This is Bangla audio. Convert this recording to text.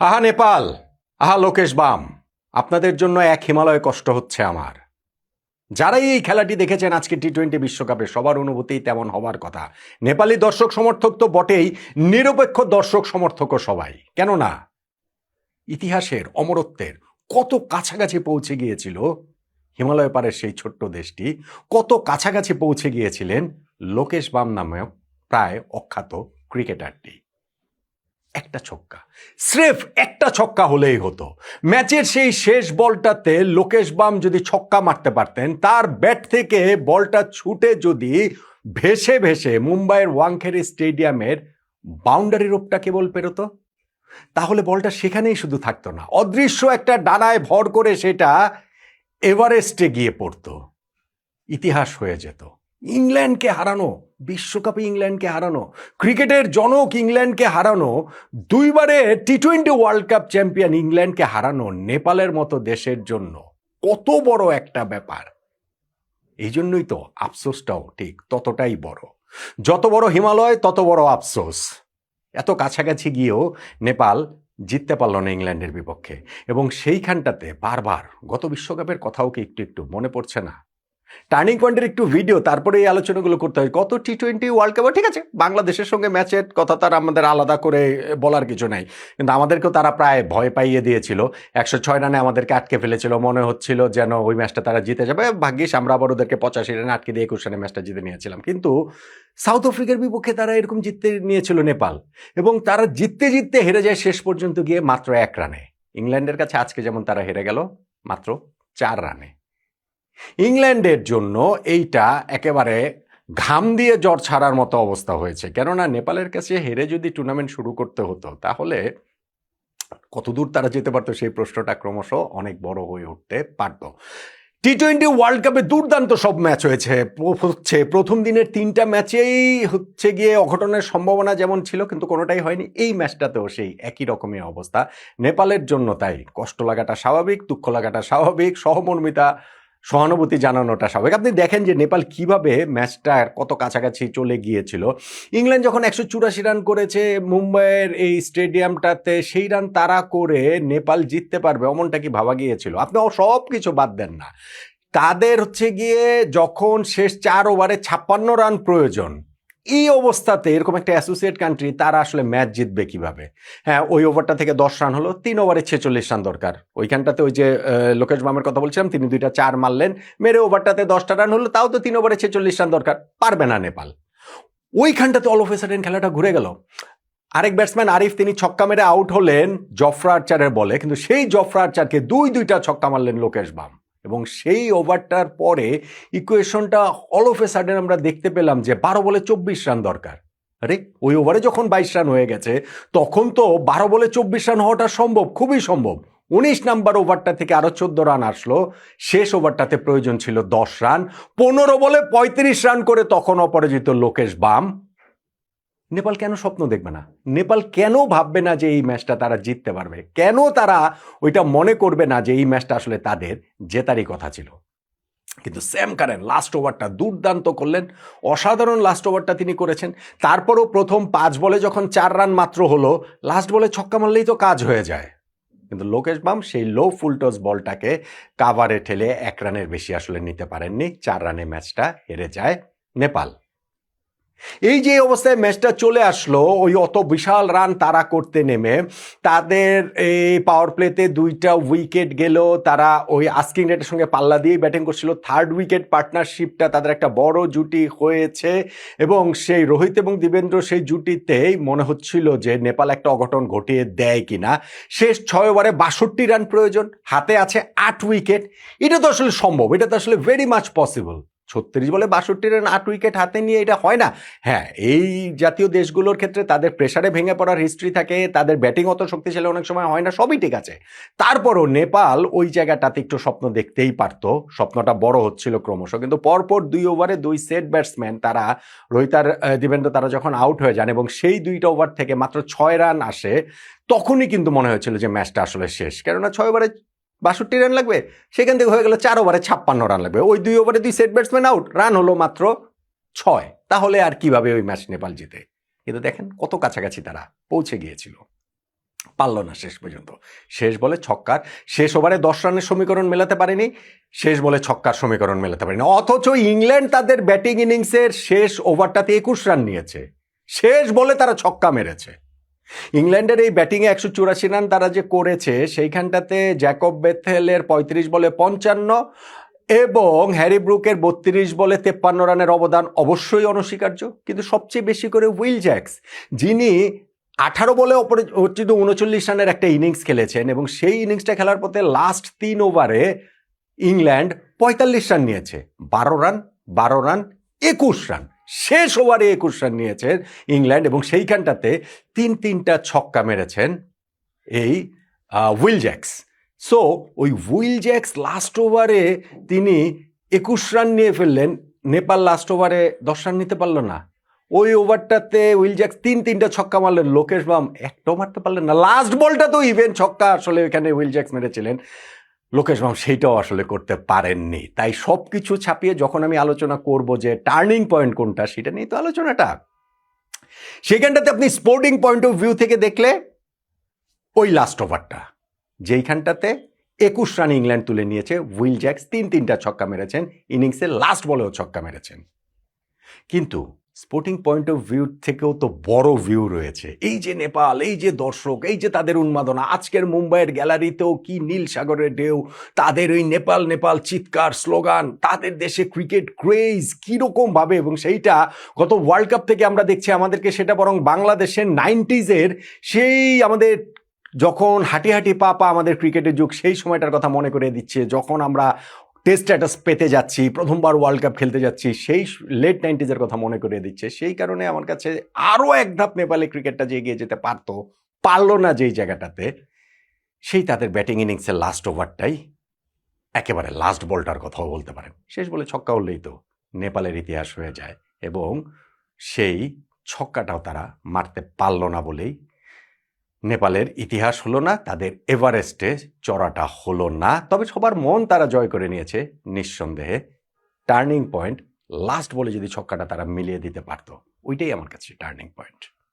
আহা নেপাল, আহা লোকেশ বাম, আপনাদের জন্য এক হিমালয় কষ্ট হচ্ছে আমার। যারাই এই খেলাটি দেখেছেন আজকে টি-20 বিশ্বকাপে সবার অনুভূতি তেমন হবার কথা। নেপালি দর্শক সমর্থক তো বটেই, নিরপেক্ষ দর্শক সমর্থকও সবাই। কেননা ইতিহাসের অমরত্বের কত কাছাকাছি পৌঁছে গিয়েছিল হিমালয় পারের সেই ছোট্ট দেশটি, কত কাছাকাছি পৌঁছে গিয়েছিলেন লোকেশ বাম নামেও প্রায় অখ্যাত ক্রিকেটারটি। একটা ছক্কা, স্রেফ একটা ছক্কা হলেই হতো। ম্যাচের সেই শেষ বলটাতে লোকেশ বাম যদি ছক্কা মারতে পারতেন, তার ব্যাট থেকে বলটা ছুটে যদি ভেসে ভেসে মুম্বাইয়ের ওয়াংখেড়ে স্টেডিয়ামের বাউন্ডারি রোপটা কেবল পেরোতো, তাহলে বলটা সেখানেই শুধু থাকতো না, অদৃশ্য একটা ডানায় ভর করে সেটা এভারেস্টে গিয়ে পড়তো, ইতিহাস হয়ে যেত। ইংল্যান্ডকে হারানো, বিশ্বকাপে ইংল্যান্ডকে হারানো, ক্রিকেটের জনক ইংল্যান্ডকে হারানো, দুইবারে টি-20 ওয়ার্ল্ড কাপ চ্যাম্পিয়ন ইংল্যান্ডকে হারানো নেপালের মতো দেশের জন্য কত বড় একটা ব্যাপার। এই জন্যই তো আফসোসটাও ঠিক ততটাই বড়। যত বড় হিমালয় তত বড় আফসোস। এত কাছাকাছি গিয়েও নেপাল জিততে পারল না ইংল্যান্ডের বিপক্ষে, এবং সেইখানটাতে বারবার গত বিশ্বকাপের কথাও কি একটু একটু মনে পড়ছে না? টার্নিং পয়েন্টের একটু ভিডিও, তারপরে এই আলোচনাগুলো করতে হয়। কত টি-20 ওয়ার্ল্ড কাপ, ঠিক আছে বাংলাদেশের সঙ্গে ম্যাচের কথা তার আমাদের আলাদা করে বলার কিছু নাই, কিন্তু আমাদেরকেও তারা প্রায় ভয় পাইয়ে দিয়েছিল। 106 রানে আমাদেরকে আটকে ফেলেছিল, মনে হচ্ছিল যেন ওই ম্যাচটা তারা জিতে যাবে। ভাগ্যিস আমরা আবার ওদেরকে 85 রানে আটকে দিয়ে 21 রানে ম্যাচটা জিতে নিয়েছিলাম। কিন্তু সাউথ আফ্রিকার বিপক্ষে তারা এরকম জিততে নিয়েছিল নেপাল, এবং তারা জিততে জিততে হেরে যায় শেষ পর্যন্ত গিয়ে মাত্র 1 রানে। ইংল্যান্ডের কাছে আজকে যেমন তারা হেরে গেল মাত্র 4 রানে। ইংল্যান্ডের জন্য এইটা একেবারে ঘাম দিয়ে জ্বর ছাড়ার মতো অবস্থা হয়েছে, কেননা নেপালের কাছে হেরে যদি টুর্নামেন্ট শুরু করতে হতো তাহলে কতদূর তারা যেতে পারতো সেই প্রশ্নটা ক্রমশ অনেক বড় হয়ে উঠতে পারত। টি-20 ওয়ার্ল্ড কাপে দুর্দান্ত সব ম্যাচ হচ্ছে প্রথম দিনের 3টা ম্যাচেই হচ্ছে গিয়ে অঘটনের সম্ভাবনা যেমন ছিল, কিন্তু কোনোটাই হয়নি। এই ম্যাচটাতেও সেই একই রকমের অবস্থা নেপালের জন্য। তাই কষ্ট লাগাটা স্বাভাবিক, দুঃখ লাগাটা স্বাভাবিক, সহমর্মিতা সহানুভূতি জানানোটা স্বাভাবিক। আপনি দেখেন যে নেপাল কিভাবে ম্যাচটার কত কাছাকাছি চলে গিয়েছিল। ইংল্যান্ড যখন 184 রান করেছে মুম্বাইয়ের এই স্টেডিয়ামটাতে, সেই রান তারা করে নেপাল জিততে পারবে অমনটা কি ভাবা গিয়েছিল? আপনি সব কিছু বাদ দেন না, তাদের হচ্ছে গিয়ে যখন শেষ 4 ওভারে 56 রান প্রয়োজন, এই অবস্থাতে এরকম একটা অ্যাসোসিয়েট কান্ট্রি তারা আসলে ম্যাচ জিতবে কিভাবে? হ্যাঁ, ওই ওভারটা থেকে 10 রান হলো, 3 ওভারে 46 রান দরকার। ওইখানটাতে ওই যে লোকেশ বামের কথা বলছিলাম, তিনি 2টা 4 মারলেন, মেরে ওভারটাতে 10টা রান হলো, তাও তো 3 ওভারে 46 রান দরকার। পারবে না নেপাল। ওইখানটাতে অল অফ এ সাডেন খেলাটা ঘুরে গেল। আরেক ব্যাটসম্যান আরিফ, তিনি ছক্কা মেরে আউট হলেন জফরা আর্চারের বলে, কিন্তু সেই জফরা আর্চারকে দুইটা ছক্কা মারলেন লোকেশ বাম, এবং সেই ওভারটার পরে ইকুয়েশনটা অল অফ এ সাডেন আমরা দেখতে পেলাম যে 12 বলে 24 রান দরকার। আরে ওই ওভারে যখন 22 রান হয়ে গেছে, তখন তো 12 বলে 24 রান হওয়াটা সম্ভব, খুবই সম্ভব। 19 নাম্বার ওভারটা থেকে আরো 14 রান আসলো, শেষ ওভারটাতে প্রয়োজন ছিল 10 রান। 15 বলে 35 রান করে তখন অপরাজিত লোকেশ বাম। নেপাল কেন স্বপ্ন দেখবে না? নেপাল কেন ভাববে না যে এই ম্যাচটা তারা জিততে পারবে? কেন তারা ওইটা মনে করবে না যে এই ম্যাচটা আসলে তাদের জেতারই কথা ছিল? কিন্তু স্যাম কারেন লাস্ট ওভারটা দুর্দান্ত করলেন, অসাধারণ লাস্ট ওভারটা তিনি করেছেন। তারপরও প্রথম 5 বলে যখন 4 রান মাত্র হলো, লাস্ট বলে ছক্কা মারলেই তো কাজ হয়ে যায়। কিন্তু লোকেশ বাম সেই লো ফুলটস বলটাকে কাভারে ঠেলে 1 রানের বেশি আসলে নিতে পারেননি। 4 রানে ম্যাচটা হেরে যায় নেপাল। এই যে অবস্থায় ম্যাচটা চলে আসলো, ওই অত বিশাল রান তারা করতে নেমে তাদের এই পাওয়ার প্লেতে 2টা উইকেট গেল। তারা ওই আস্কিং রেটের সঙ্গে পাল্লা দিয়ে ব্যাটিং করছিল। 3rd উইকেট পার্টনারশিপটা তাদের একটা বড় জুটি হয়েছে, এবং সেই রোহিত এবং দিবেন্দ্র সেই জুটিতেই মনে হচ্ছিল যে নেপাল একটা অঘটন ঘটিয়ে দেয় কিনা। শেষ 6 ওভারে 62 রান প্রয়োজন, হাতে আছে 8 উইকেট। এটা তো আসলে সম্ভব, এটা তো আসলে ভেরি মাচ পসিবল। 36 বলে 62 রান 8 উইকেট হাতে নিয়ে এটা হয় না। হ্যাঁ, এই জাতীয় দেশগুলোর ক্ষেত্রে তাদের প্রেসারে ভেঙে পড়ার হিস্ট্রি থাকে, তাদের ব্যাটিং অত শক্তিশালী অনেক সময় হয় না, সবই ঠিক আছে। তারপরও নেপাল ওই জায়গাটাতে একটু স্বপ্ন দেখতেই পারত, স্বপ্নটা বড় হচ্ছিল ক্রমশ। কিন্তু পরপর 2 ওভারে 2 সেট ব্যাটসম্যান তারা, রোহিত আর দিবেন্দ্র, তারা যখন আউট হয়ে যান এবং সেই 2টা ওভার থেকে মাত্র 6 রান আসে, তখনই কিন্তু মনে হয়েছিল যে ম্যাচটা আসলে শেষ। কেননা 6 ওভারে 62 রান লাগবে, সেখান থেকে হয়ে গেল 4 ওভারে 56 রান লাগবে। ওই 2 ওভারে 2 সেট ব্যাটসম্যান আউট, রান হলো মাত্র 6। তাহলে আর কিভাবে ওই ম্যাচ নেপাল জিতে? কিন্তু দেখেন কত কাছাকাছি তারা পৌঁছে গিয়েছিল। পারল না শেষ পর্যন্ত। শেষ বলে ছক্কার, শেষ ওভারে 10 রানের সমীকরণ মেলাতে পারেনি, শেষ বলে ছক্কার সমীকরণ মেলাতে পারেনি। অথচ ইংল্যান্ড তাদের ব্যাটিং ইনিংসের শেষ ওভারটাতে 21 রান নিয়েছে, শেষ বলে তারা ছক্কা মেরেছে। ইংল্যান্ডের এই ব্যাটিংয়ে 184 রান তারা যে করেছে, সেইখানটাতে জ্যাকব বেথেলের 35 বলে 55 এবং হ্যারি ব্রুকের 32 বলে 53 রানের অবদান অবশ্যই অনস্বীকার্য। কিন্তু সবচেয়ে বেশি করে উইল জ্যাক্স, যিনি 18 বলে অপরিচিত 39 রানের একটা ইনিংস খেলেছেন এবং সেই ইনিংসটা খেলার পথে লাস্ট 3 ওভারে ইংল্যান্ড 45 রান নিয়েছে, 12 রান 21 রান, শেষ ওভারে 21 রান নিয়েছে ইংল্যান্ড এবং সেইখানটাতে তিনটা ছক্কা মেরেছেন এই উইল জ্যাক্স। সো ওই উইল জ্যাক্স লাস্ট ওভারে তিনি 21 রান নিয়ে ফেললেন, নেপাল লাস্ট ওভারে 10 রান নিতে পারলো না। ওই ওভারটাতে উইল জ্যাক্স তিনটা ছক্কা মারলেন, লোকেশ বাম একটাও মারতে পারলেন না। লাস্ট বলটা তো ইভেন ছক্কা আসলে ওইখানে উইল জ্যাক্স মেরেছিলেন, লোকেশ বাম সেইটাও আসলে করতে পারেননি। তাই সব কিছু ছাপিয়ে যখন আমি আলোচনা করব যে টার্নিং পয়েন্ট কোনটা, সেটা নিয়ে তো আলোচনাটা। সেখানটাতে আপনি স্পোর্টিং পয়েন্ট অফ ভিউ থেকে দেখলে ওই লাস্ট ওভারটা যেইখানটাতে 21 রান ইংল্যান্ড তুলে নিয়েছে, উইল জ্যাক্স তিনটা ছক্কা মেরেছেন, ইনিংসের লাস্ট বলেও ছক্কা মেরেছেন। কিন্তু স্পোর্টিং পয়েন্ট অফ ভিউ থেকেও তো বড় ভিউ রয়েছে। এই যে নেপাল, এই যে দর্শক, এই যে তাদের উন্মাদনা, আজকের মুম্বাইয়ের গ্যালারিতেও কি নীল সাগরের ঢেউ, তাদের ওই নেপাল নেপাল চিৎকার স্লোগান, তাদের দেশে ক্রিকেট ক্রেজ কীরকম ভাবে, এবং সেইটা গত ওয়ার্ল্ড কাপ থেকে আমরা দেখছি আমাদেরকে সেটা বরং বাংলাদেশের 90s সেই আমাদের যখন হাঁটি হাঁটি পা পা আমাদের ক্রিকেটের যুগ, সেই সময়টার কথা মনে করে দিচ্ছে। যখন আমরা টেস্ট স্ট্যাটাস পেতে যাচ্ছি, প্রথমবার ওয়ার্ল্ড কাপ খেলতে যাচ্ছি, সেই লেট 90s কথা মনে করে দিচ্ছে। সেই কারণে আমার কাছে আরও এক ধাপ নেপালে ক্রিকেটটা যে এগিয়ে যেতে পারলো না যেই জায়গাটাতে, সেই তাদের ব্যাটিং ইনিংসের লাস্ট ওভারটাই একেবারে লাস্ট বলটার কথাও বলতে পারেন। শেষ বলে ছক্কা হলেই তো নেপালের ইতিহাস হয়ে যায়, এবং সেই ছক্কাটাও তারা মারতে পারলো না বলেই নেপালের ইতিহাস হলো না, তাদের এভারেস্টে চড়াটা হলো না। তবে সবার মন তারা জয় করে নিয়েছে নিঃসন্দেহে। টার্নিং পয়েন্ট লাস্ট বলে যদি ছক্কাটা তারা মিলিয়ে দিতে পারতো, ওইটাই আমার কাছে টার্নিং পয়েন্ট।